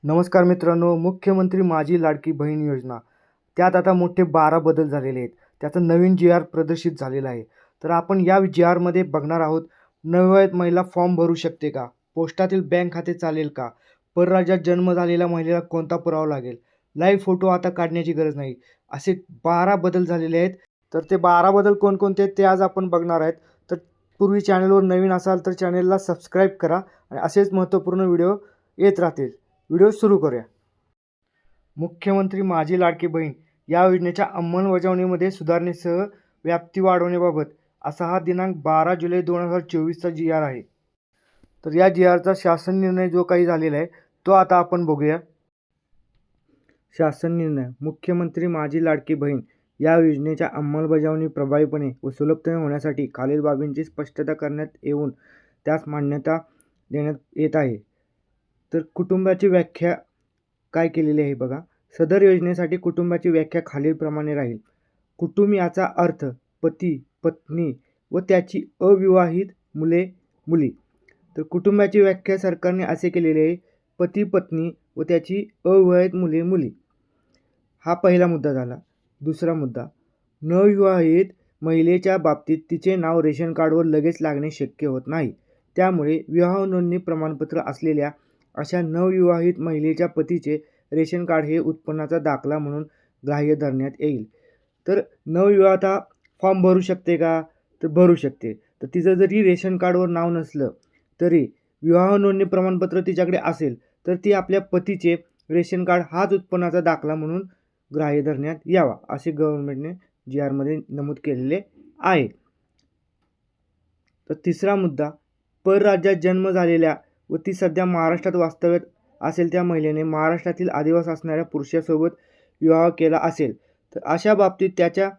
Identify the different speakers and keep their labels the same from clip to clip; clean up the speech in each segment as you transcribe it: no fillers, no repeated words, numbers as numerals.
Speaker 1: नमस्कार मित्रांनो, मुख्यमंत्री माझी लाडकी बहीण योजना त्यात आता मोठे 12 बदल झालेले आहेत. त्याचा नवीन जी-आर प्रदर्शित झालेला आहे. तर आपण या जी-आरमध्ये बघणार आहोत, नवविवाहित महिला फॉर्म भरू शकते का? पोस्टातील बँक खाते चालेल का? परराज्यात जन्म झालेल्या महिलेला कोणता पुरावा लागेल? लाईव्ह फोटो आता काढण्याची गरज नाही. असे 12 बदल झालेले आहेत. तर ते 12 बदल कोणकोणते आहेत ते आज आपण बघणार आहेत. तर पूर्वी चॅनलवर नवीन असाल तर चॅनलला सबस्क्राईब करा आणि असेच महत्त्वपूर्ण व्हिडिओ येत राहतील. व्हिडिओ सुरू करूया. मुख्यमंत्री माझी लाडकी बहीण या योजनेच्या अंमलबजावणीमध्ये सुधारणेसह व्याप्ती वाढवण्याबाबत असा हा दिनांक 12 जुलै 2024चा जी-आर आहे. तर या जी-आरचा शासन निर्णय जो काही झालेला आहे तो आता आपण बघूया. शासन निर्णय. मुख्यमंत्री माझी लाडकी बहीण या योजनेच्या अंमलबजावणी प्रभावीपणे व सुलभतेने होण्यासाठी खालील बाबींची स्पष्टता करण्यात येऊन त्यास मान्यता देण्यात येत आहे. तर कुटुंबाची व्याख्या काय केलेली आहे बघा. सदर योजनेसाठी कुटुंबाची व्याख्या खालीलप्रमाणे राहील. कुटुंब याचा अर्थ पती, पत्नी व त्याची अविवाहित मुले, मुली. तर कुटुंबाची व्याख्या सरकारने असे केलेली आहे, पती, पत्नी व त्याची अविवाहित मुले, मुली. हा पहिला मुद्दा झाला. दुसरा मुद्दा, नवविवाहित महिलेच्या बाबतीत तिचे नाव रेशन कार्डवर लगेच लागणे शक्य होत नाही. त्यामुळे विवाह नोंदणी प्रमाणपत्र असलेल्या अशा नवविवाहित महिलेच्या पतीचे रेशन कार्ड हे उत्पन्नाचा दाखला म्हणून ग्राह्य धरण्यात येईल. तर नवविवाहिता फॉर्म भरू शकते का? तर भरू शकते. तर तिचं जरी रेशन कार्डवर नाव नसलं तरी विवाह नोंदणी प्रमाणपत्र तिच्याकडे असेल तर ती आपल्या पतीचे रेशन कार्ड हाच उत्पन्नाचा दाखला म्हणून ग्राह्य धरण्यात यावा, असे गव्हर्नमेंटने जी-आरमध्ये नमूद केलेले आहे. तर तिसरा मुद्दा, परराज्यात जन्म झालेल्या व ती सध्या महाराष्ट्रात वास्तव्यात असेल त्या महिलेने महाराष्ट्रातील आदिवासी असणाऱ्या पुरुषासोबत विवाह केला असेल तर अशा बाबतीत त्याच्या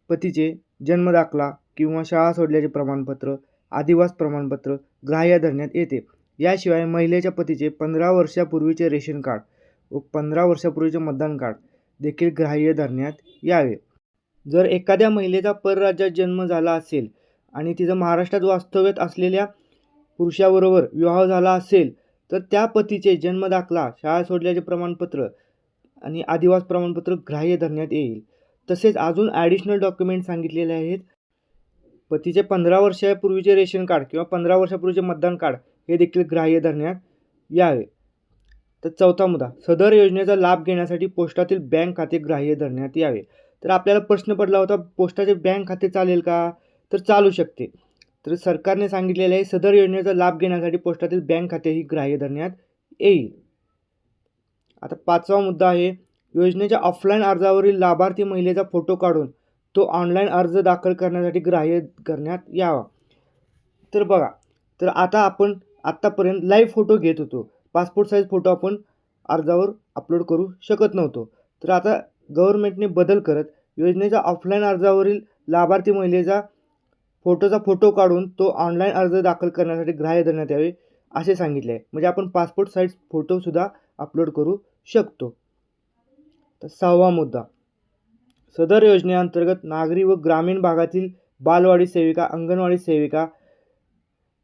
Speaker 1: पतीचे जन्मदाखला किंवा शाळा सोडल्याचे प्रमाणपत्र, आदिवासी प्रमाणपत्र ग्राह्य धरण्यात येते. याशिवाय महिलेच्या पतीचे 15 वर्षापूर्वीचे रेशन कार्ड व 15 वर्षापूर्वीचे मतदान कार्ड देखील ग्राह्य धरण्यात यावे. जर एखाद्या महिलेचा परराज्यात जन्म झाला असेल आणि तिचं महाराष्ट्रात वास्तव्यात असलेल्या पुरुषाबरोबर विवाह झाला असेल तर त्या पतीचे जन्मदाखला, शाळा सोडल्याचे प्रमाणपत्र आणि आदिवासी प्रमाणपत्र ग्राह्य धरण्यात येईल. तसेच अजून ॲडिशनल डॉक्युमेंट सांगितलेले आहेत. पतीचे 15 वर्षापूर्वीचे रेशन कार्ड किंवा 15 वर्षापूर्वीचे मतदान कार्ड हे देखील ग्राह्य धरण्यात यावे. तर चौथा मुद्दा, सदर योजनेचा लाभ घेण्यासाठी पोस्टातील बँक खाते ग्राह्य धरण्यात यावे. तर आपल्याला प्रश्न पडला होता, पोस्टाचे बँक खाते चालेल का? तर चालू शकते. तर सरकारने सांगितलेले आहे, सदर योजनेचा लाभ घेण्यासाठी पोस्टातील बँक खातेही ग्राह्य धरण्यात येईल. आता पाचवा मुद्दा आहे, योजनेच्या ऑफलाईन अर्जावरील लाभार्थी महिलेचा फोटो काढून तो ऑनलाईन अर्ज दाखल करण्यासाठी ग्राह्य करण्यात यावा. तर बघा, तर आता आपण आत्तापर्यंत लाईव्ह फोटो घेत होतो. पासपोर्ट साईज फोटो आपण अर्जावर अपलोड करू शकत नव्हतो. तर आता गव्हर्नमेंटने बदल करत योजनेच्या ऑफलाईन अर्जावरील लाभार्थी महिलेचा फोटो काढून तो ऑनलाईन अर्ज दाखल करण्यासाठी ग्राह्य धरण्यात यावे असे सांगितले आहे. म्हणजे आपण पासपोर्ट साईज फोटोसुद्धा अपलोड करू शकतो. तर सहावा मुद्दा, सदर योजनेअंतर्गत नागरी व ग्रामीण भागातील बालवाडी सेविका, अंगणवाडी सेविका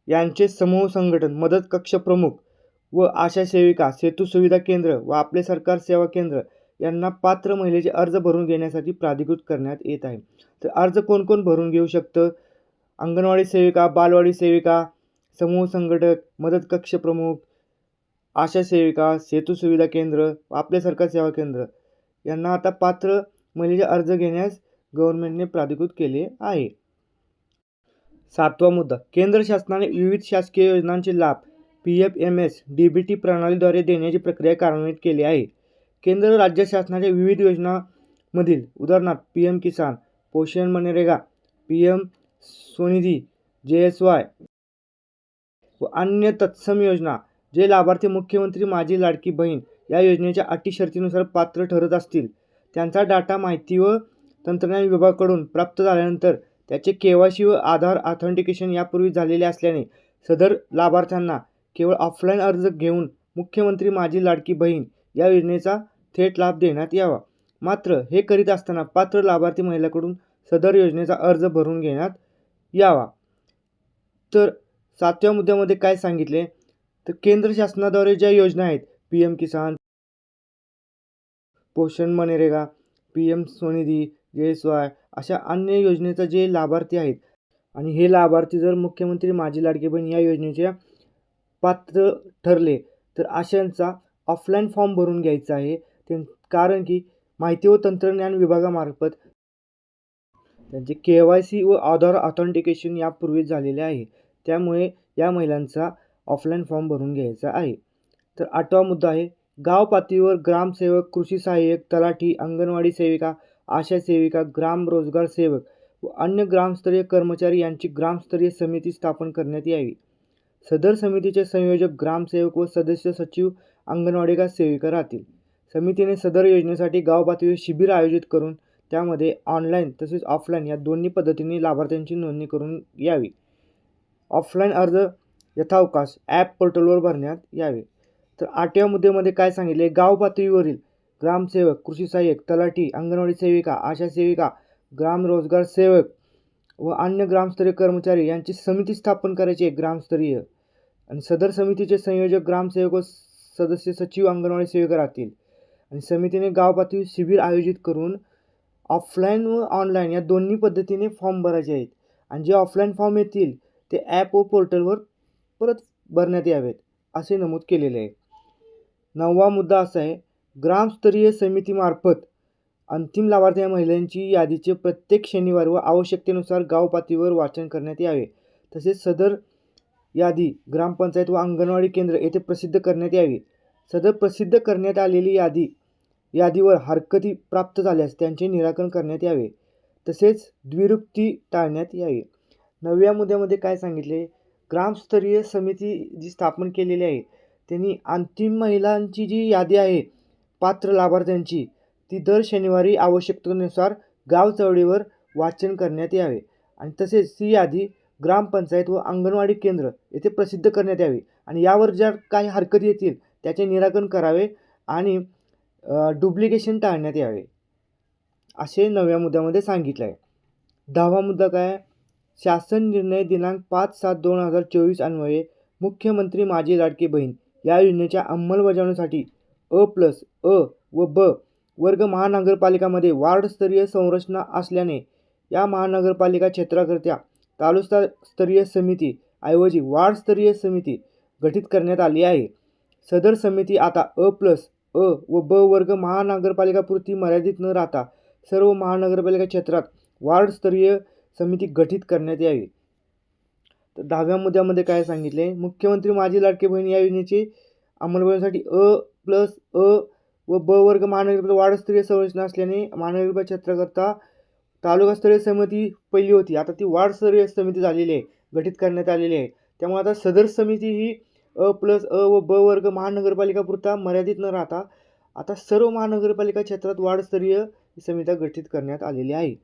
Speaker 1: यांचे समूह संघटन, मदत कक्ष प्रमुख व आशा सेविका, सेतू सुविधा केंद्र व आपले सरकार सेवा केंद्र यांना पात्र महिलेचे अर्ज भरून घेण्यासाठी प्राधिकृत करण्यात येत आहे. तर अर्ज कोण कोण भरून घेऊ शकतं? अंगणवाडी सेविका, बालवाडी सेविका, समूह संघटक, मदत कक्ष प्रमुख, आशा सेविका, सेतू सुविधा केंद्र व आपले सरकार सेवा केंद्र यांना आता पात्र महिलेचे अर्ज घेण्यास गव्हर्नमेंटने प्राधिकृत केले आहे. सातवा मुद्दा, केंद्र शासनाने विविध शासकीय योजनांचे लाभ PFMS DBT प्रणालीद्वारे देण्याची प्रक्रिया कार्यान्वित केली आहे. केंद्र राज्य शासनाच्या विविध योजनांमधील उदाहरणार्थ PM किसान, पोषण मनरेगा, PM स्वनिधी, JSY व अन्य तत्सम योजना जे लाभार्थी मुख्यमंत्री माझी लाडकी बहीण या योजनेच्या अटी शर्तीनुसार पात्र ठरत असतील त्यांचा डाटा माहिती व तंत्रज्ञान विभागाकडून प्राप्त झाल्यानंतर त्याचे KYC व आधार ऑथेंटिकेशन यापूर्वी झालेले असल्याने सदर लाभार्थ्यांना केवळ ऑफलाईन अर्ज घेऊन मुख्यमंत्री माझी लाडकी बहीण या योजनेचा थेट लाभ देण्यात यावा. मात्र हे करीत असताना पात्र लाभार्थी महिलांकडून सदर योजनेचा अर्ज भरून घेण्यात यावा. तर सातव्या मुद्द्यामध्ये काय सांगितले, तर केंद्र शासनाद्वारे ज्या योजना आहेत PM किसान, पोषण मनरेगा, PM स्वनिधी, JSY अशा अन्य योजनेचा जे लाभार्थी आहेत आणि हे लाभार्थी जर मुख्यमंत्री माझी लाडकी बहीण या योजनेच्या पात्र ठरले तर अशांचा ऑफलाईन फॉर्म भरून घ्यायचा आहे. कारण की माहिती व तंत्रज्ञान विभागामार्फत त्यांचे KYC व आधार ऑथेंटिकेशन यापूर्वीच झालेले आहे. त्यामुळे या महिलांचा ऑफलाईन फॉर्म भरून घ्यायचा आहे. तर 8वा मुद्दा आहे गाव पातळीवर ग्रामसेवक, कृषी सहाय्यक, तलाठी, अंगणवाडी सेविका, आशा सेविका, ग्राम रोजगार सेवक व अन्य ग्रामस्तरीय कर्मचारी यांची ग्रामस्तरीय समिती स्थापन करण्यात यावी. सदर समितीचे संयोजक ग्रामसेवक व सदस्य सचिव अंगणवाडी सेविका राहतील. समितीने सदर योजनेसाठी गाव पातळीवर शिबिर आयोजित करून त्यामध्ये ऑनलाईन तसेच ऑफलाईन या दोन्ही पद्धतीने लाभार्थ्यांची नोंदणी करून यावी. ऑफलाईन अर्ज यथावकाश ॲप पोर्टलवर भरण्यात यावे. तर 8व्या मुद्द्यामध्ये काय सांगितले, गाव पातळीवरील ग्रामसेवक, कृषी सहाय्यक, तलाठी, अंगणवाडी सेविका, आशा सेविका, ग्राम रोजगार सेवक व अन्य ग्रामस्तरीय कर्मचारी यांची समिती स्थापन करायची आहे ग्रामस्तरीय. आणि सदर समितीचे संयोजक ग्रामसेवक व सदस्य सचिव अंगणवाडी सेविका राहतील. आणि समितीने गाव पातळीवर शिबिर आयोजित करून ऑफलाईन व ऑनलाईन या दोन्ही पद्धतीने फॉर्म भरायचे आहेत. आणि जे ऑफलाईन फॉर्म येतील ते ॲप व पोर्टलवर परत भरण्यात यावेत असे नमूद केलेले आहे. 9वा मुद्दा असा आहे, ग्रामस्तरीय समितीमार्फत अंतिम लाभार्थी महिलांची यादीचे प्रत्येक शनिवार व आवश्यकतेनुसार गाव पातळीवर वाचन करण्यात यावे. तसेच सदर यादी ग्रामपंचायत व अंगणवाडी केंद्र येथे प्रसिद्ध करण्यात यावी. सदर प्रसिद्ध करण्यात आलेली यादीवर हरकती प्राप्त झाल्यास त्यांचे निराकरण करण्यात यावे. तसेच द्विरुक्ती टाळण्यात यावी. 9व्या मुद्द्यामध्ये काय सांगितले, ग्रामस्तरीय समिती जी स्थापन केलेली आहे त्यांनी अंतिम महिलांची जी यादी आहे पात्र लाभार्थ्यांची ती दर शनिवारी आवश्यकतेनुसार गाव चळवळीवर वाचन करण्यात यावे. आणि तसेच ती यादी ग्रामपंचायत व अंगणवाडी केंद्र येथे प्रसिद्ध करण्यात यावी. आणि यावर ज्या काही हरकती येतील त्याचे निराकरण करावे आणि डुप्लिकेशन टाळण्यात यावे असे 9व्या मुद्द्यामध्ये सांगितले आहे. 10वा मुद्दा काय, शासन निर्णय दिनांक 5/7/2024 अन्वये मुख्यमंत्री माझी लाडकी बहीण या योजनेच्या अंमलबजावणीसाठी अ व ब वर्ग महानगरपालिकामध्ये वार्डस्तरीय संरचना असल्याने या महानगरपालिका क्षेत्राकरता तालुकास्तरीय समिती ऐवजी वार्डस्तरीय समिती गठीत करण्यात आली आहे. सदर समिती आता अ व ब वर्ग महानगरपालिकापुरती मर्यादित न राहता सर्व महानगरपालिका क्षेत्रात वार्डस्तरीय समिती गठीत करण्यात यावी. तर 10व्या मुद्द्यामध्ये काय सांगितले, मुख्यमंत्री माझी लाडकी बहीण या योजनेची अंमलबजावणीसाठी अ व ब वर्ग महानगरपालिका वार्डस्तरीय संरचना असल्याने महानगरपालिका क्षेत्राकरता तालुकास्तरीय समिती पहिली होती, आता ती वार्डस्तरीय समिती झालेली आहे, गठीत करण्यात आलेली आहे. त्यामुळे आता सदर समिती ही अ व ब वर्ग महानगरपालिकापुरता मर्यादित न राहता आता सर्व महानगरपालिका क्षेत्रात वार्डस्तरीय समित्या गठीत करण्यात आलेली आहे.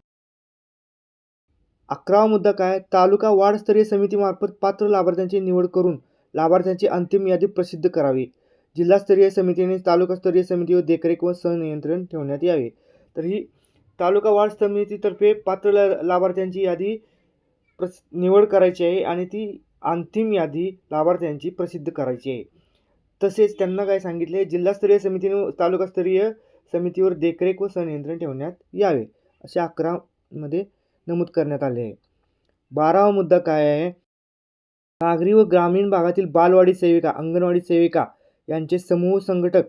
Speaker 1: 11वा मुद्दा काय, तालुका वार्डस्तरीय समितीमार्फत पात्र लाभार्थ्यांची निवड करून लाभार्थ्यांची अंतिम यादी प्रसिद्ध करावी. जिल्हास्तरीय समितीने तालुकास्तरीय समितीवर देखरेख व सहनियंत्रण ठेवण्यात यावे. तर ही तालुका वार्ड समितीतर्फे पात्र लाभार्थ्यांची यादी निवड करायची आहे आणि ती अंतिम यादी लाभार्थ्यांची प्रसिद्ध करायची आहे. तसेच त्यांना काय सांगितले, जिल्हास्तरीय समितीने तालुकास्तरीय समितीवर देखरेख व सहनियंत्रण ठेवण्यात यावे असे 11 मध्ये नमूद करण्यात आले आहे. 12वा मुद्दा काय आहे, नागरी व ग्रामीण भागातील बालवाडी सेविका, अंगणवाडी सेविका यांचे समूह संघटक,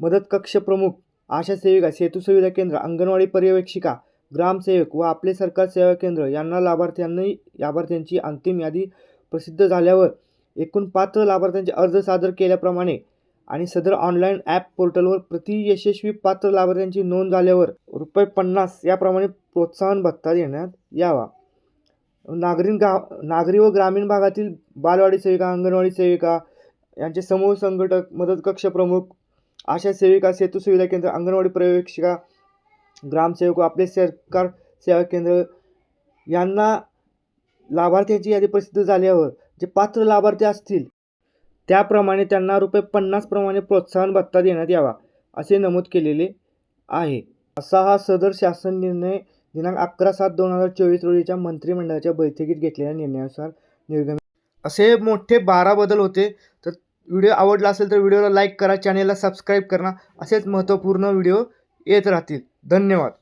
Speaker 1: मदत कक्ष प्रमुख, आशा सेविका, सेतू सुविधा केंद्र, अंगणवाडी पर्यवेक्षिका, ग्रामसेवक व आपले सरकार सेवा केंद्र यांना लाभार्थ्यांची अंतिम यादी प्रसिद्ध झाल्यावर एकूण पात्र लाभार्थ्यांचे अर्ज सादर केल्याप्रमाणे आणि सदर ऑनलाईन ॲप पोर्टलवर प्रति यशस्वी पात्र लाभार्थ्यांची नोंद झाल्यावर ₹50 याप्रमाणे प्रोत्साहन भत्ता देण्यात यावा. नागरी व ग्रामीण भागातील बालवाडी सेविका, अंगणवाडी सेविका यांचे समूह संघटक, मदत कक्ष प्रमुख, आशा सेविका, सेतू सुविधा केंद्र, अंगणवाडी पर्यवेक्षिका, ग्रामसेवक व आपले सरकार सेवा केंद्र यांना लाभार्थ्यांची यादी प्रसिद्ध झाल्यावर जे पात्र लाभार्थी असतील त्याप्रमाणे त्यांना ₹50 प्रमाणे प्रोत्साहन भत्ता देण्यात यावा असे नमूद केलेले आहे. असा हा सदर शासन निर्णय दिनांक 11/7/2024 रोजीच्या मंत्रिमंडळाच्या बैठकीत घेतलेल्या निर्णयानुसार निर्गमित. असे मोठे 12 बदल होते. तर व्हिडिओ आवडला असेल तर व्हिडिओला लाईक करा, चॅनेलला सबस्क्राईब करा. असेच महत्त्वपूर्ण व्हिडिओ येत राहतील. धन्यवाद.